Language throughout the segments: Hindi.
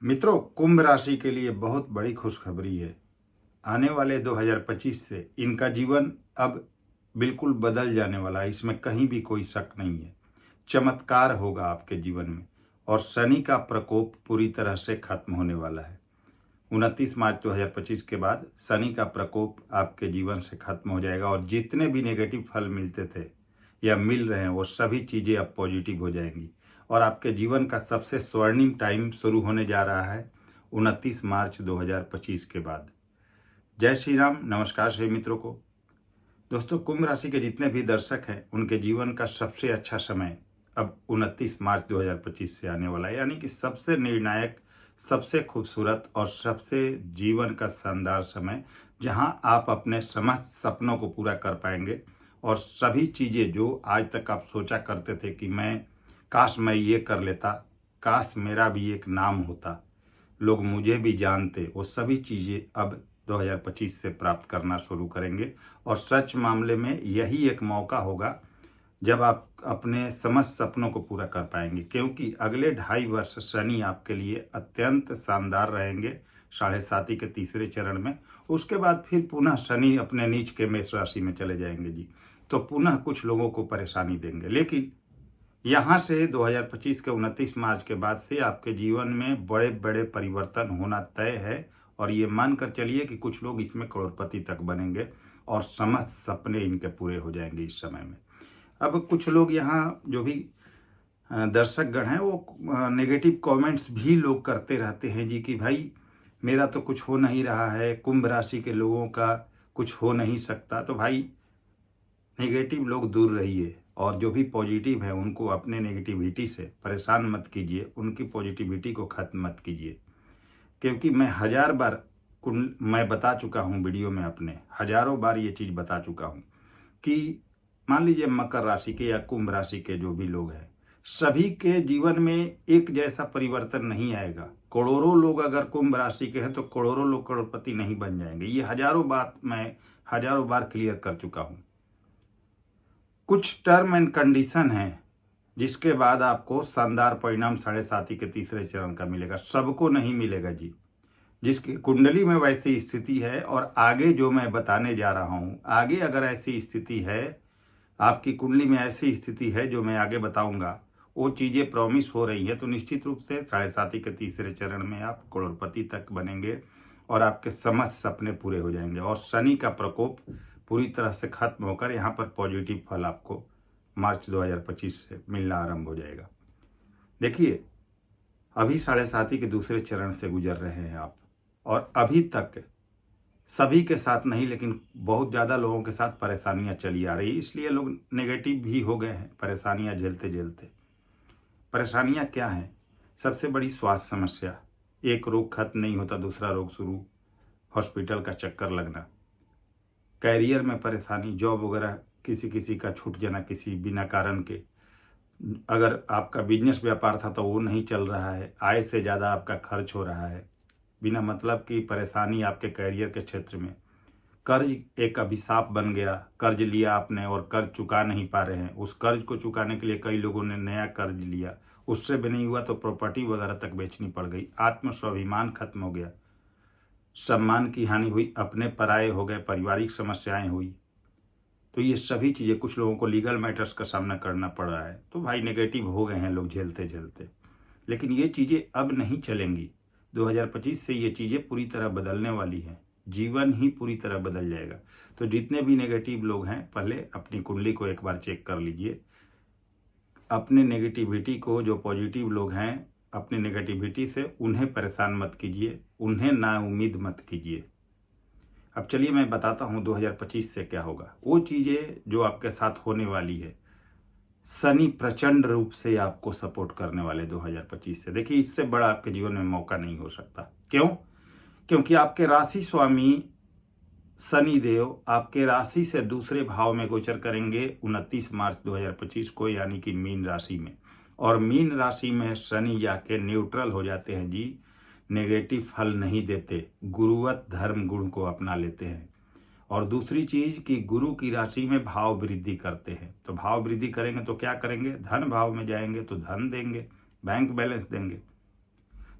मित्रों, कुंभ राशि के लिए बहुत बड़ी खुशखबरी है। आने वाले 2025 से इनका जीवन अब बिल्कुल बदल जाने वाला है, इसमें कहीं भी कोई शक नहीं है। चमत्कार होगा आपके जीवन में और शनि का प्रकोप पूरी तरह से खत्म होने वाला है। 29 मार्च 2025 के बाद शनि का प्रकोप आपके जीवन से खत्म हो जाएगा और जितने भी नेगेटिव फल मिलते थे या मिल रहे हैं वो सभी चीज़ें अब पॉजिटिव हो जाएंगी और आपके जीवन का सबसे स्वर्णिम टाइम शुरू होने जा रहा है 29 मार्च 2025 के बाद। जय श्री राम। नमस्कार सभी मित्रों को। दोस्तों, कुंभ राशि के जितने भी दर्शक हैं उनके जीवन का सबसे अच्छा समय अब 29 मार्च 2025 से आने वाला है, यानी कि सबसे निर्णायक, सबसे खूबसूरत और सबसे जीवन का शानदार समय, जहां आप अपने समस्त सपनों को पूरा कर पाएंगे और सभी चीज़ें जो आज तक आप सोचा करते थे कि काश मैं ये कर लेता, काश मेरा भी एक नाम होता, लोग मुझे भी जानते, वो सभी चीज़ें अब 2025 से प्राप्त करना शुरू करेंगे। और सच मामले में यही एक मौका होगा जब आप अपने समस्त सपनों को पूरा कर पाएंगे, क्योंकि अगले 2.5 वर्ष शनि आपके लिए अत्यंत शानदार रहेंगे। 7.5 के तीसरे चरण में उसके बाद फिर पुनः शनि अपने नीच के मेष राशि में चले जाएंगे जी, तो पुनः कुछ लोगों को परेशानी देंगे। लेकिन यहाँ से 2025 के 29 मार्च के बाद से आपके जीवन में बड़े बड़े परिवर्तन होना तय है और ये मानकर चलिए कि कुछ लोग इसमें करोड़पति तक बनेंगे और समस्त सपने इनके पूरे हो जाएंगे इस समय में। अब कुछ लोग यहाँ जो भी दर्शकगण हैं वो नेगेटिव कमेंट्स भी लोग करते रहते हैं जी कि भाई मेरा तो कुछ हो नहीं रहा है, कुंभ राशि के लोगों का कुछ हो नहीं सकता। तो भाई, नेगेटिव लोग दूर रहिए और जो भी पॉजिटिव है उनको अपने नेगेटिविटी से परेशान मत कीजिए, उनकी पॉजिटिविटी को ख़त्म मत कीजिए। क्योंकि मैं हज़ार बार मैं बता चुका हूँ वीडियो में, अपने हज़ारों बार ये चीज़ बता चुका हूँ कि मान लीजिए मकर राशि के या कुंभ राशि के जो भी लोग हैं, सभी के जीवन में एक जैसा परिवर्तन नहीं आएगा। करोड़ों लोग अगर कुंभ राशि के हैं तो करोड़ों लोग करोड़पति नहीं बन जाएंगे। ये मैं हज़ारों बार क्लियर कर चुका हूँ। कुछ टर्म एंड कंडीशन है जिसके बाद आपको शानदार परिणाम 7.5 के तीसरे चरण का मिलेगा। सबको नहीं मिलेगा जी। जिसकी कुंडली में वैसी स्थिति है और आगे जो मैं बताने जा रहा हूँ, आगे अगर ऐसी स्थिति है, आपकी कुंडली में ऐसी स्थिति है जो मैं आगे बताऊंगा, वो चीज़ें प्रॉमिस हो रही है, तो निश्चित रूप से 7.5 के तीसरे चरण में आप करोड़पति तक बनेंगे और आपके समस्त सपने पूरे हो जाएंगे और शनि का प्रकोप पूरी तरह से खत्म होकर यहाँ पर पॉजिटिव फल आपको मार्च 2025 से मिलना आरंभ हो जाएगा। देखिए, अभी 7.5 के दूसरे चरण से गुजर रहे हैं आप और अभी तक सभी के साथ नहीं लेकिन बहुत ज़्यादा लोगों के साथ परेशानियां चली आ रही, इसलिए लोग नेगेटिव भी हो गए हैं परेशानियां झेलते झेलते। परेशानियां क्या हैं? सबसे बड़ी स्वास्थ्य समस्या, एक रोग खत्म नहीं होता दूसरा रोग शुरू, हॉस्पिटल का चक्कर लगना, कैरियर में परेशानी, जॉब वगैरह किसी किसी का छूट जाना किसी बिना कारण के, अगर आपका बिजनेस व्यापार था तो वो नहीं चल रहा है, आय से ज़्यादा आपका खर्च हो रहा है, बिना मतलब की परेशानी आपके कैरियर के क्षेत्र में, कर्ज एक अभिशाप बन गया, कर्ज लिया आपने और कर्ज चुका नहीं पा रहे हैं, उस कर्ज को चुकाने के लिए कई लोगों ने नया कर्ज लिया, उससे भी नहीं हुआ तो प्रॉपर्टी वगैरह तक बेचनी पड़ गई, आत्म स्वाभिमान खत्म हो गया, सम्मान की हानि हुई, अपने पराये हो गए, पारिवारिक समस्याएं हुई। तो ये सभी चीज़ें, कुछ लोगों को लीगल मैटर्स का सामना करना पड़ रहा है, तो भाई नेगेटिव हो गए हैं लोग झेलते झेलते। लेकिन ये चीज़ें अब नहीं चलेंगी। 2025 से ये चीज़ें पूरी तरह बदलने वाली हैं, जीवन ही पूरी तरह बदल जाएगा। तो जितने भी नेगेटिव लोग हैं, पहले अपनी कुंडली को एक बार चेक कर लीजिए। अपने नेगेटिविटी को, जो पॉजिटिव लोग हैं, अपनी नेगेटिविटी से उन्हें परेशान मत कीजिए, उन्हें नाउम्मीद मत कीजिए। अब चलिए मैं बताता हूँ 2025 से क्या होगा। वो चीज़ें जो आपके साथ होने वाली है, शनि प्रचंड रूप से आपको सपोर्ट करने वाले 2025 से। देखिए, इससे बड़ा आपके जीवन में मौका नहीं हो सकता। क्यों? क्योंकि आपके राशि स्वामी शनि देव आपके राशि से दूसरे भाव में गोचर करेंगे 29 मार्च 2025 को, यानी कि मीन राशि में। और मीन राशि में शनि जाके न्यूट्रल हो जाते हैं जी, नेगेटिव फल नहीं देते, गुरुवत धर्म गुण को अपना लेते हैं। और दूसरी चीज कि गुरु की राशि में भाव वृद्धि करते हैं, तो भाव वृद्धि करेंगे तो क्या करेंगे? धन भाव में जाएंगे तो धन देंगे, बैंक बैलेंस देंगे।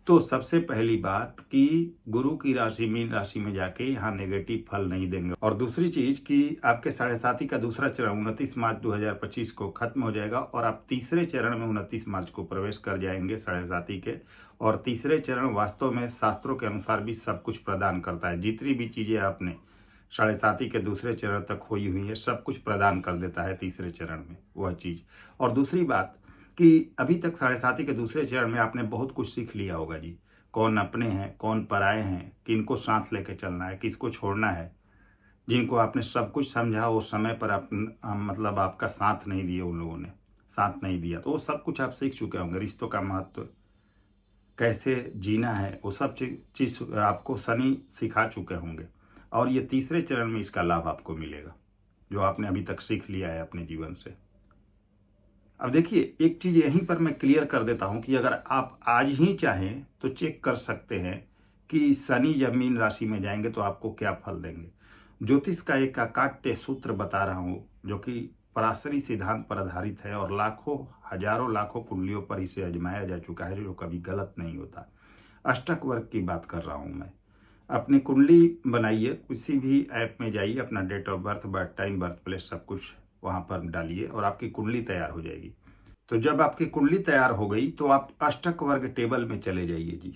तो सबसे पहली बात कि गुरु की राशि मीन राशि में जाके यहाँ नेगेटिव फल नहीं देंगे। और दूसरी चीज कि आपके साढ़े साथी का दूसरा चरण 29 मार्च 2025 को खत्म हो जाएगा और आप तीसरे चरण में 29 मार्च को प्रवेश कर जाएंगे साढ़े साथी के। और तीसरे चरण वास्तव में शास्त्रों के अनुसार भी सब कुछ प्रदान करता है। जितनी भी चीजें आपने साढ़े साथी के दूसरे चरण तक खोई हुई है सब कुछ प्रदान कर देता है तीसरे चरण में वह चीज। और दूसरी बात कि अभी तक साढ़े साथी के दूसरे चरण में आपने बहुत कुछ सीख लिया होगा जी। कौन अपने हैं, कौन पराए हैं, किनको सांस लेके चलना है, किसको छोड़ना है। जिनको आपने सब कुछ समझा वो समय पर मतलब आपका साथ नहीं दिया, उन लोगों ने साथ नहीं दिया, तो वो सब कुछ आप सीख चुके होंगे। रिश्तों का महत्व, कैसे जीना है, वो सब चीज आपको शनि सिखा चुके होंगे। और ये तीसरे चरण में इसका लाभ आपको मिलेगा जो आपने अभी तक सीख लिया है अपने जीवन से। अब देखिए, एक चीज यहीं पर मैं क्लियर कर देता हूं कि अगर आप आज ही चाहें तो चेक कर सकते हैं कि शनि जब मीन राशि में जाएंगे तो आपको क्या फल देंगे। ज्योतिष का एक अकाट्य सूत्र बता रहा हूं जो कि पराशरी सिद्धांत पर आधारित है और लाखों हजारों लाखों कुंडलियों पर इसे आजमाया जा चुका है, जो कभी गलत नहीं होता। अष्टक वर्ग की बात कर रहा हूं मैं। अपनी कुंडली बनाइए, किसी भी ऐप में जाइए, अपना date of birth, birth time, birth place सब कुछ वहां पर डालिए और आपकी कुंडली तैयार हो जाएगी। तो जब आपकी कुंडली तैयार हो गई तो आप अष्टक वर्ग टेबल में चले जाइए जी।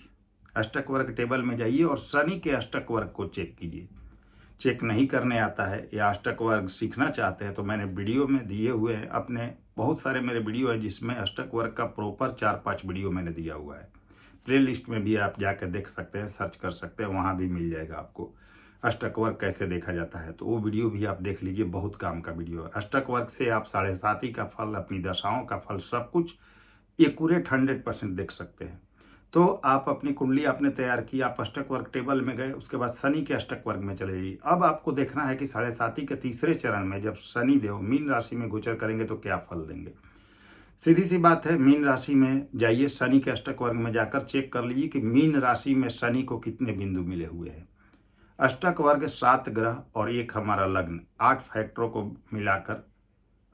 अष्टक वर्ग टेबल में जाइए और शनि के अष्टक वर्ग को चेक कीजिए। चेक नहीं करने आता है या अष्टक वर्ग सीखना चाहते हैं तो मैंने वीडियो में दिए हुए हैं, अपने बहुत सारे मेरे वीडियो हैं जिसमें अष्टक वर्ग का प्रॉपर 4-5 वीडियो मैंने दिया हुआ है। प्ले लिस्ट में भी आप जाकर देख सकते हैं, सर्च कर सकते हैं, वहां भी मिल जाएगा आपको अष्टक वर्ग कैसे देखा जाता है। तो वो वीडियो भी आप देख लीजिए, बहुत काम का वीडियो है। अष्टक वर्ग से आप साढ़े साथी का फल, अपनी दशाओं का फल, सब कुछ एक्यूरेट 100% देख सकते हैं। तो आप अपनी कुंडली आपने तैयार की, आप अष्टक वर्ग टेबल में गए, उसके बाद शनि के अष्टक वर्ग में चले जाइए। अब आपको देखना है कि साढ़े साथी के तीसरे चरण में जब शनि देव मीन राशि में गोचर करेंगे तो क्या फल देंगे। सीधी सी बात है, मीन राशि में जाइए, शनि के अष्टक वर्ग में जाकर चेक कर लीजिए कि मीन राशि में शनि को कितने बिंदु मिले हुए हैं। अष्टक वर्ग 7 ग्रह और एक हमारा लग्न, 8 फैक्टरों को मिलाकर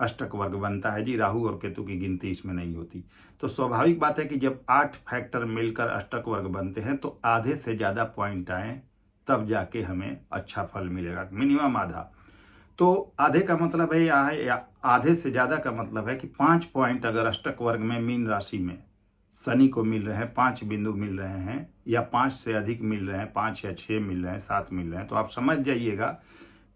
अष्टक वर्ग बनता है जी। राहु और केतु की गिनती इसमें नहीं होती। तो स्वाभाविक बात है कि जब 8 फैक्टर मिलकर अष्टक वर्ग बनते हैं तो आधे से ज्यादा पॉइंट आए तब जाके हमें अच्छा फल मिलेगा, मिनिमम आधा। तो आधे का मतलब है यहाँ, या आधे से ज्यादा का मतलब है कि 5 पॉइंट अगर अष्टक वर्ग में मीन राशि में शनि को मिल रहे हैं, 5 बिंदु मिल रहे हैं या 5 से अधिक मिल रहे हैं, 5 या 6 मिल रहे हैं, 7 मिल रहे हैं, तो आप समझ जाइएगा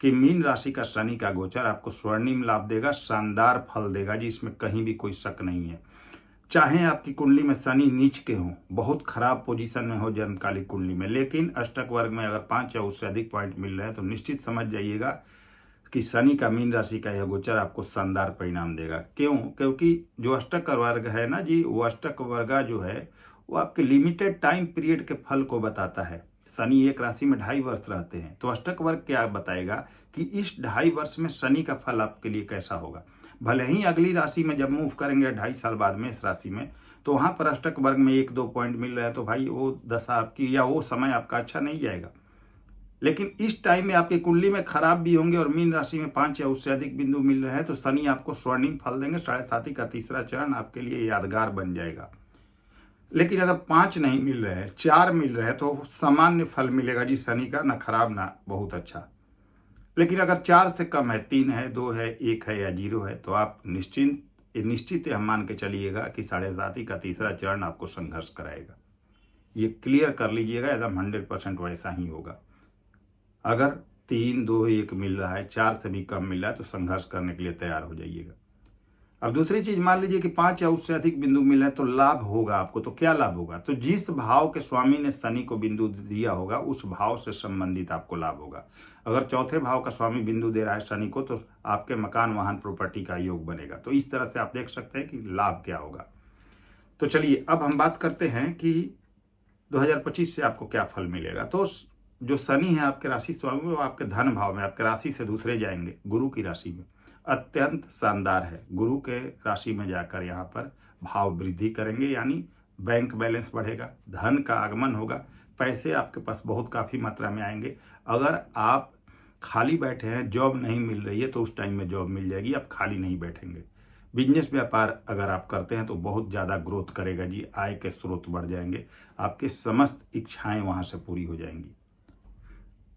कि मीन राशि का शनि का गोचर आपको स्वर्णिम लाभ देगा, शानदार फल देगा जी। इसमें कहीं भी कोई शक नहीं है। चाहे आपकी कुंडली में शनि नीच के हो, बहुत खराब पोजीशन में हो जन्मकालिक कुंडली में, लेकिन अष्टक वर्ग में अगर 5 या उससे अधिक पॉइंट मिल रहे हैं तो निश्चित समझ जाइएगा कि शनि का मीन राशि का यह गोचर आपको शानदार परिणाम देगा। क्यों? क्योंकि जो अष्टक वर्ग है ना जी, वो अष्टक वर्ग जो है वो आपके लिमिटेड टाइम पीरियड के फल को बताता है। शनि एक राशि में 2.5 वर्ष रहते हैं, तो अष्टक वर्ग क्या बताएगा कि इस 2.5 वर्ष में शनि का फल आपके लिए कैसा होगा। भले ही अगली राशि में जब मूव करेंगे 2.5 साल बाद में इस राशि में, तो वहां पर अष्टक वर्ग में 1-2 पॉइंट मिल रहे हैं तो भाई वो दशा आपकी या वो समय आपका अच्छा नहीं जाएगा। लेकिन इस टाइम में आपकी कुंडली में खराब भी होंगे और मीन राशि में 5 या उससे अधिक बिंदु मिल रहे हैं तो शनि आपको स्वर्णिम फल देंगे। साढ़े साथी का तीसरा चरण आपके लिए यादगार बन जाएगा। लेकिन अगर 5 नहीं मिल रहे हैं, 4 मिल रहे हैं तो सामान्य फल मिलेगा जी शनि का, ना खराब ना बहुत अच्छा। लेकिन अगर 4 से कम है, 3 है, 2 है, 1 है या 0 है, तो आप निश्चित हम मान के चलिएगा कि साढ़े साथी का तीसरा चरण आपको संघर्ष कराएगा। ये क्लियर कर लीजिएगा, एकदम 100% वैसा ही होगा। अगर 3, 2, 1 मिल रहा है, 4 से भी कम मिल रहा है तो संघर्ष करने के लिए तैयार हो जाइएगा। अब दूसरी चीज, मान लीजिए कि 5 या उससे अधिक बिंदु मिल रहे हैं तो लाभ होगा आपको। तो क्या लाभ होगा? तो जिस भाव के स्वामी ने शनि को बिंदु दिया होगा उस भाव से संबंधित आपको लाभ होगा। अगर चौथे भाव का स्वामी बिंदु दे रहा है शनि को तो आपके मकान, वाहन, प्रॉपर्टी का योग बनेगा। तो इस तरह से आप देख सकते हैं कि लाभ क्या होगा। तो चलिए अब हम बात करते हैं कि 2025 से आपको क्या फल मिलेगा। तो जो शनि है आपके राशि स्वामी, वो आपके धन भाव में, आपके राशि से दूसरे जाएंगे, गुरु की राशि में। अत्यंत शानदार है। गुरु के राशि में जाकर यहाँ पर भाव वृद्धि करेंगे, यानी बैंक बैलेंस बढ़ेगा, धन का आगमन होगा, पैसे आपके पास बहुत काफी मात्रा में आएंगे। अगर आप खाली बैठे हैं, जॉब नहीं मिल रही है, तो उस टाइम में जॉब मिल जाएगी, आप खाली नहीं बैठेंगे। बिजनेस व्यापार अगर आप करते हैं तो बहुत ज़्यादा ग्रोथ करेगा जी, आय के स्रोत बढ़ जाएंगे, आपकी समस्त इच्छाएं वहां से पूरी हो जाएंगी।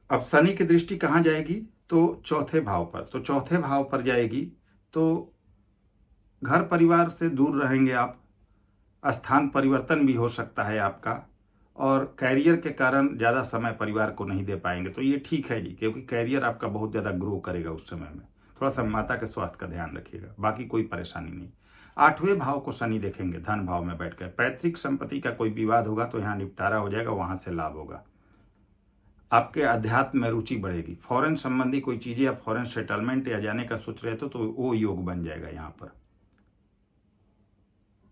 अब शनि की दृष्टि कहाँ जाएगी? तो चौथे भाव पर। तो चौथे भाव पर जाएगी तो घर परिवार से दूर रहेंगे आप, स्थान परिवर्तन भी हो सकता है आपका, और कैरियर के कारण ज़्यादा समय परिवार को नहीं दे पाएंगे। तो ये ठीक है जी, क्योंकि कैरियर आपका बहुत ज़्यादा ग्रो करेगा उस समय में। थोड़ा सा माता के स्वास्थ्य का ध्यान रखिएगा, बाकी कोई परेशानी नहीं। आठवें भाव को शनि देखेंगे, धन भाव में बैठकर। पैतृक संपत्ति का कोई विवाद होगा तो यहाँ निपटारा हो जाएगा, वहां से लाभ होगा। आपके अध्यात्म में रुचि बढ़ेगी। फॉरेन संबंधी कोई चीजें या फॉरेन सेटलमेंट या जाने का सोच रहे थे तो वो योग बन जाएगा यहाँ पर।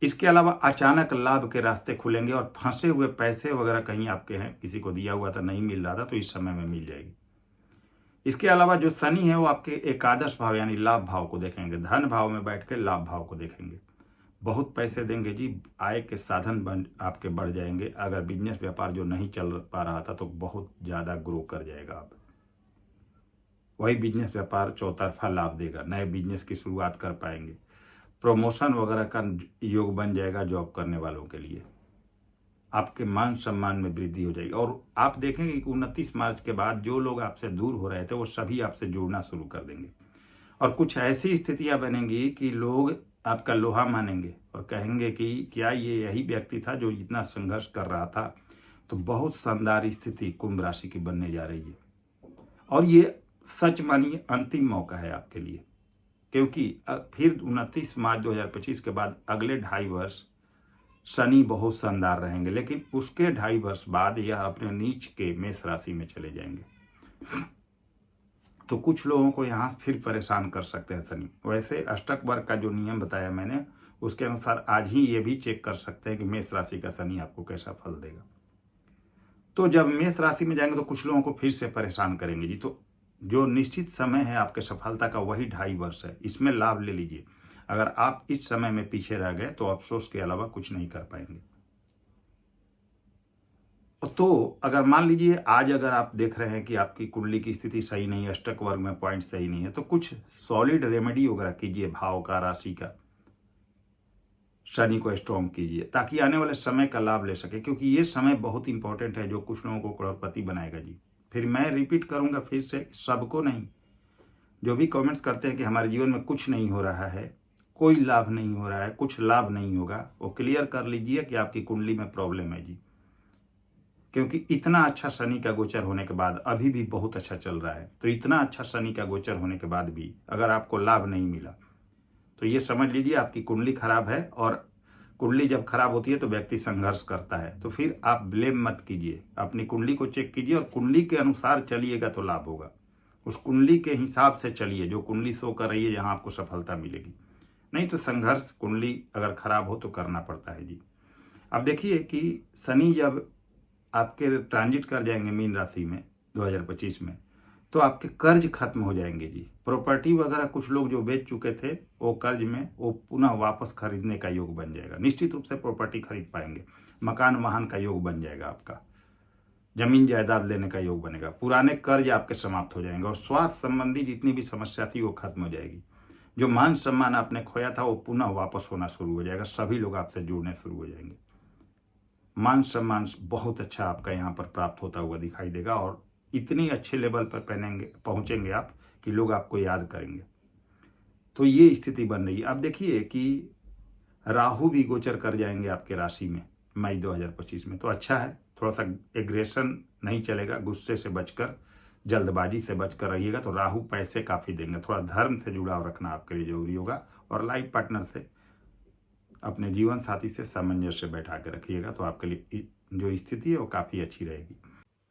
इसके अलावा अचानक लाभ के रास्ते खुलेंगे और फंसे हुए पैसे वगैरह कहीं आपके हैं, किसी को दिया हुआ था नहीं मिल रहा था तो इस समय में मिल जाएगी। इसके अलावा जो शनि है वो आपके एकादश भाव यानी लाभ भाव को देखेंगे, धन भाव में बैठ के लाभ भाव को देखेंगे। बहुत पैसे देंगे जी, आय के साधन बन आपके बढ़ जाएंगे। अगर बिजनेस व्यापार जो नहीं चल पा रहा था तो बहुत ज़्यादा ग्रो कर जाएगा आप। वही बिजनेस व्यापार चौतरफा लाभ देगा, नए बिजनेस की शुरुआत कर पाएंगे। प्रमोशन वगैरह का योग बन जाएगा जॉब करने वालों के लिए। आपके मान सम्मान में वृद्धि हो जाएगी। और आप देखेंगे कि 29 मार्च के बाद जो लोग आपसे दूर हो रहे थे वो सभी आपसे जुड़ना शुरू कर देंगे, और कुछ ऐसी स्थितियां बनेंगी कि लोग आपका लोहा मानेंगे और कहेंगे कि क्या ये यही व्यक्ति था जो इतना संघर्ष कर रहा था। तो बहुत शानदार स्थिति कुंभ राशि की बनने जा रही है, और ये सच मानिए अंतिम मौका है आपके लिए, क्योंकि फिर 29 मार्च 2025 के बाद अगले 2.5 वर्ष शनि बहुत शानदार रहेंगे, लेकिन उसके 2.5 वर्ष बाद यह अपने नीच के मेष राशि में चले जाएंगे। तो कुछ लोगों को यहाँ फिर परेशान कर सकते हैं शनि। वैसे अष्टक वर्ग का जो नियम बताया मैंने उसके अनुसार आज ही ये भी चेक कर सकते हैं कि मेष राशि का शनि आपको कैसा फल देगा। तो जब मेष राशि में जाएंगे तो कुछ लोगों को फिर से परेशान करेंगे जी। तो जो निश्चित समय है आपके सफलता का वही 2.5 वर्ष है, इसमें लाभ ले लीजिए। अगर आप इस समय में पीछे रह गए तो अफसोस के अलावा कुछ नहीं कर पाएंगे। तो अगर मान लीजिए आज अगर आप देख रहे हैं कि आपकी कुंडली की स्थिति सही नहीं है, अष्टक वर्ग में पॉइंट सही नहीं है, तो कुछ सॉलिड रेमेडी वगैरह कीजिए, भाव का, राशि का, शनि को स्ट्रॉन्ग कीजिए ताकि आने वाले समय का लाभ ले सके, क्योंकि ये समय बहुत इंपॉर्टेंट है जो कुछ लोगों को करोड़पति बनाएगा जी। फिर मैं रिपीट करूंगा फिर से, सबको नहीं, जो भी कमेंट्स करते हैं कि हमारे जीवन में कुछ नहीं हो रहा है, कोई लाभ नहीं हो रहा है, कुछ लाभ नहीं होगा, वो क्लियर कर लीजिए कि आपकी कुंडली में प्रॉब्लम है जी। क्योंकि इतना अच्छा शनि का गोचर होने के बाद अभी भी बहुत अच्छा चल रहा है, तो इतना अच्छा शनि का गोचर होने के बाद भी अगर आपको लाभ नहीं मिला तो ये समझ लीजिए आपकी कुंडली खराब है। और कुंडली जब खराब होती है तो व्यक्ति संघर्ष करता है। तो फिर आप ब्लेम मत कीजिए, अपनी कुंडली को चेक कीजिए और कुंडली के अनुसार चलिएगा तो लाभ होगा। उस कुंडली के हिसाब से चलिए, जो कुंडली शो कर रही है जहां आपको सफलता मिलेगी। नहीं तो संघर्ष कुंडली अगर खराब हो तो करना पड़ता है जी। अब देखिए कि शनि जब आपके ट्रांजिट कर जाएंगे मीन राशि में 2025 में, तो आपके कर्ज खत्म हो जाएंगे जी। प्रॉपर्टी वगैरह कुछ लोग जो बेच चुके थे वो कर्ज में वो पुनः वापस खरीदने का योग बन जाएगा। निश्चित रूप से प्रॉपर्टी खरीद पाएंगे, मकान वाहन का योग बन जाएगा, आपका जमीन जायदाद लेने का योग बनेगा, पुराने कर्ज आपके समाप्त हो जाएंगे, और स्वास्थ्य संबंधी जितनी भी समस्या थी वो खत्म हो जाएगी। जो मान सम्मान आपने खोया था वो पुनः वापस होना शुरू हो जाएगा, सभी लोग आपसे जुड़ने शुरू हो जाएंगे। मान सम्मान बहुत अच्छा आपका यहाँ पर प्राप्त होता हुआ दिखाई देगा, और इतनी अच्छे लेवल पर पहुंचेंगे आप कि लोग आपको याद करेंगे। तो ये स्थिति बन रही है। अब देखिए कि राहु भी गोचर कर जाएंगे आपके राशि में मई 2025 में, तो अच्छा है। थोड़ा सा एग्रेशन नहीं चलेगा, गुस्से से बचकर, जल्दबाजी से बचकर रहिएगा। तो राहु पैसे काफी देंगे। थोड़ा धर्म से जुड़ाव रखना आपके लिए जरूरी होगा, और लाइफ पार्टनर से, अपने जीवन साथी से सामंजस्य बैठा के रखिएगा तो आपके लिए जो स्थिति है वो काफी अच्छी रहेगी।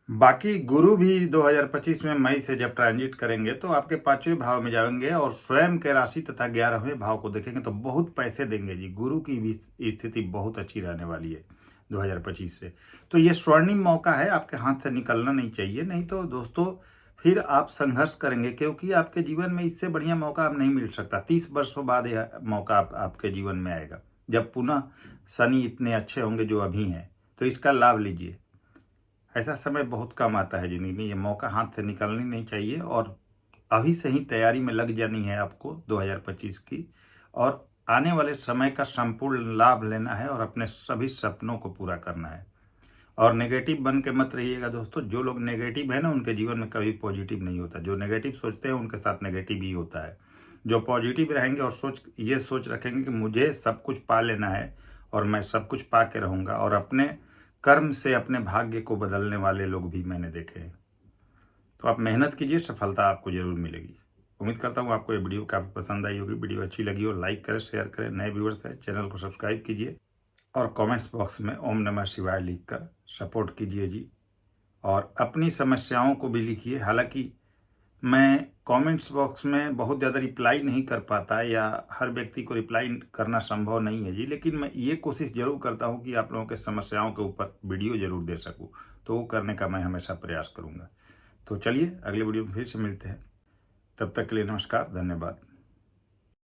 बाकी गुरु भी 2025 में मई से जब ट्रांजिट करेंगे तो आपके 5वें भाव में जाएंगे और स्वयं के राशि तथा 11वें भाव को देखेंगे तो बहुत पैसे देंगे जी। गुरु की भी स्थिति बहुत अच्छी रहने वाली है 2025 से। तो ये स्वर्णिम मौका है, आपके हाथ से निकलना नहीं चाहिए, नहीं तो दोस्तों फिर आप संघर्ष करेंगे, क्योंकि आपके जीवन में इससे बढ़िया मौका अब नहीं मिल सकता। 30 वर्षों बाद यह मौका आपके जीवन में आएगा जब पुनः शनि इतने अच्छे होंगे जो अभी हैं। तो इसका लाभ लीजिए। ऐसा समय बहुत कम आता है जिंदगी में, ये मौका हाथ से निकलनी नहीं चाहिए, और अभी से ही तैयारी में लग जानी है आपको 2025 की, और आने वाले समय का संपूर्ण लाभ लेना है और अपने सभी सपनों को पूरा करना है। और नेगेटिव बन के मत रहिएगा दोस्तों। जो लोग नेगेटिव है ना, उनके जीवन में कभी पॉजिटिव नहीं होता। जो नेगेटिव सोचते हैं उनके साथ नेगेटिव ही होता है। जो पॉजिटिव रहेंगे और ये सोच रखेंगे कि मुझे सब कुछ पा लेना है और मैं सब कुछ पा के रहूँगा, और अपने कर्म से अपने भाग्य को बदलने वाले लोग भी मैंने देखे हैं। तो आप मेहनत कीजिए, सफलता आपको जरूर मिलेगी। उम्मीद करता हूँ आपको ये वीडियो काफ़ी पसंद आई होगी। वीडियो अच्छी लगी हो लाइक करें, शेयर करें। नए व्यूअर्स हैं चैनल को सब्सक्राइब कीजिए और कमेंट्स बॉक्स में ओम नमः शिवाय लिखकर सपोर्ट कीजिए जी। और अपनी समस्याओं को भी लिखिए। हालांकि मैं कमेंट्स बॉक्स में बहुत ज़्यादा रिप्लाई नहीं कर पाता या हर व्यक्ति को रिप्लाई करना संभव नहीं है जी, लेकिन मैं ये कोशिश ज़रूर करता हूँ कि आप लोगों के समस्याओं के ऊपर वीडियो ज़रूर दे सकूँ। तो वो करने का मैं हमेशा प्रयास करूँगा। तो चलिए अगले वीडियो में फिर से मिलते हैं। तब तक के लिए नमस्कार, धन्यवाद।